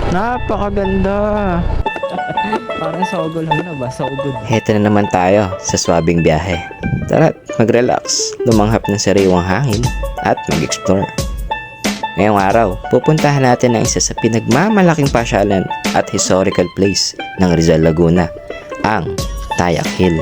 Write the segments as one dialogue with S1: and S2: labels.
S1: Napakaganda. Parang Sogol na ba? Sogol.
S2: Heto na naman tayo sa swabing biyahe. Tara, mag-relax, lumanghap ng sariwang hangin at mag-explore. Ngayong araw, pupuntahan natin ang isa sa pinagmamalaking pasyalan at historical place ng Rizal, Laguna, ang Tayak Hill.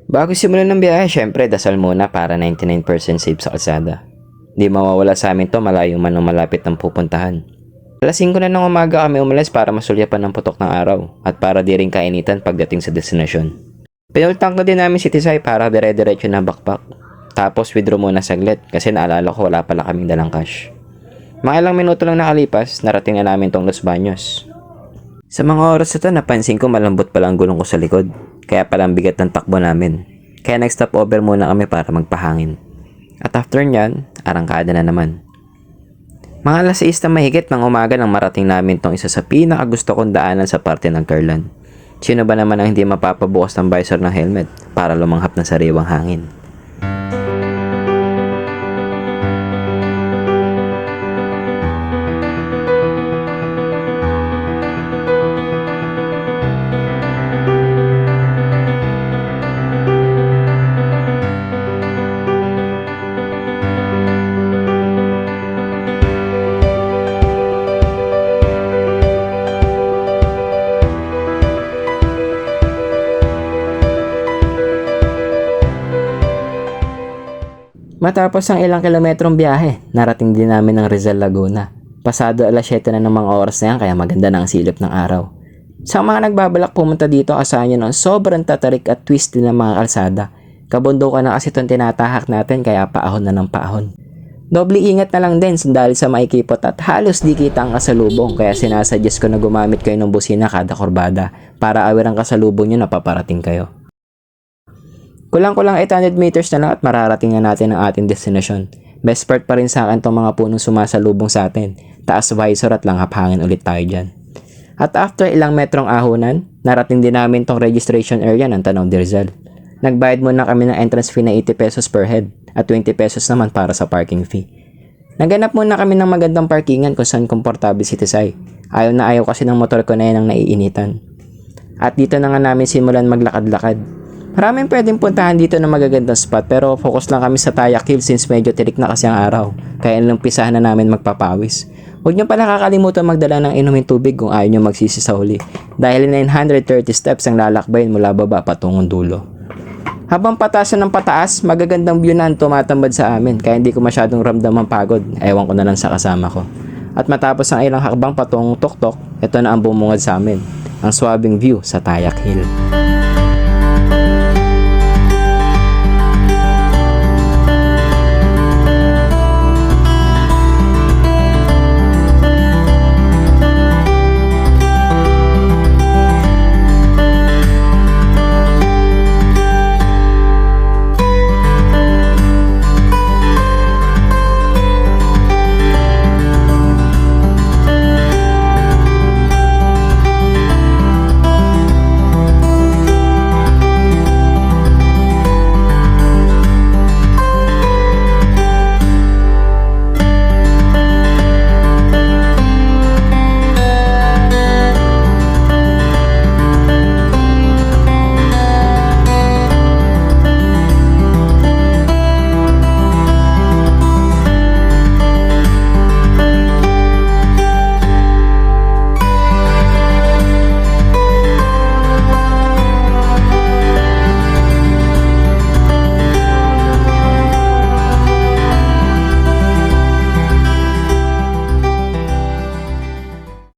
S2: Bago simulan ng biyahe, syempre dasal muna para 99% safe sa kalsada. Di mawawala sa amin to malayo man o malapit ng pupuntahan. Alas 5 na ng umaga kami umalis para masulyapan ng putok ng araw at para di rin kainitan pagdating sa destinasyon. Pinultang na din namin si Tisay para dire-diretso na backpack. Tapos withdraw muna saglit kasi naalala ko wala pala kaming dalang cash. Mga ilang minuto lang nakalipas, narating na namin tong Los Baños. Sa mga oras ito, napansin ko malambot pala ang gulong ko sa likod. Kaya palang bigat ng takbo namin. Kaya nag-stop over muna kami para magpahangin. At after nyan, arangkada na naman. Mga alas 6 na mahigit ng umaga nang marating namin tong isa sa pinakagusto kong daanan sa parte ng Carlan. Sino ba naman ang hindi mapapabukas ng visor ng helmet para lumanghap ng sariwang hangin? Matapos ang ilang kilometrong biyahe, narating din namin ng Rizal, Laguna. Pasado alas 7 na ng mga oras na yan kaya maganda na ang silip ng araw. Sa mga nagbabalak pumunta dito, asahan nyo ng sobrang tatarik at twisty ng mga kalsada. Kabundukan na kasi itong tinatahak natin kaya paahon na ng paahon. Doble ingat na lang din dahil sa maikipot at halos di kita ang kasalubong kaya sinasuggest ko na gumamit kayo ng busina kada kurbada para aware ang kasalubong nyo na paparating kayo. Kulang-kulang 800 meters na lang at mararating na natin ang ating destinasyon. Best part pa rin sa akin itong mga punong sumasalubong sa atin. Taas visor at langhap hangin ulit tayo dyan. At after ilang metrong ahunan, narating din namin itong registration area ng Tanong de Rizal. Nagbayad muna kami ng entrance fee na 80 pesos per head at 20 pesos naman para sa parking fee. Naganap muna kami ng magandang parkingan kung saan komportable si Tisay. Ayaw na ayaw kasi ng motor ko na yan ang naiinitan. At dito na nga namin simulan maglakad-lakad. Maraming pwedeng puntahan dito na magagandang spot pero focus lang kami sa Tayak Hill since medyo tirik na kasi ang araw. Kaya inumpisahan na namin magpapawis. Huwag nyo pala kakalimutan magdala ng inumin tubig kung ayaw nyo magsisi sa huli. Dahil 930 steps ang lalakbayin mula baba patungong dulo. Habang pataas ng pataas, magagandang view na ang tumatambad sa amin kaya hindi ko masyadong ramdam ang pagod. Ewan ko na lang sa kasama ko. At matapos ang ilang hakbang patungong tuktok, ito na ang bumungad sa amin. Ang swabing view sa Tayak Hill.